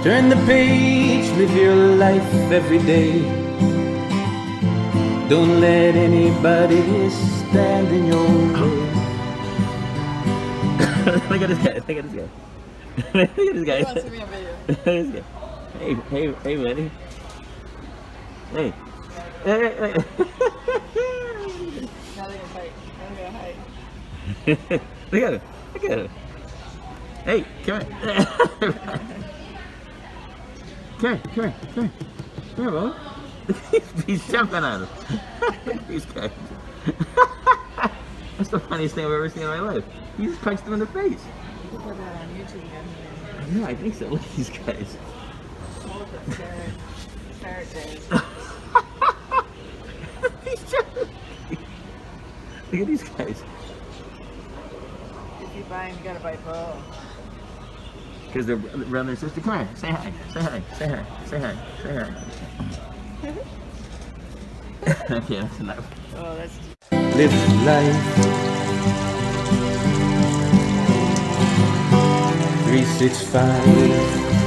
Turn the page, live your life every day. Don't let anybody stand in your way. Look at this guy. Look at this guy. Look at this guy. He wants to be on video. Look at this guy. Hey, buddy. Hey. Hey. Now they're gonna fight. Now they're gonna hide. Look at him. Look at him. Hey, come here. Come here, bro. He's jumping on him. These guys. That's the funniest thing I've ever seen in my life. He just punched him in the face. You can put that on YouTube again. Yeah, I think so. Look at these guys. Ferret days. He's jumping. Look at these guys. If you buy them, you gotta buy both. Because they're brother and sister. Come here. Say hi. Say hi. Say hi. Say hi. Say hi. Okay, that's enough. Oh, that's. Live life 365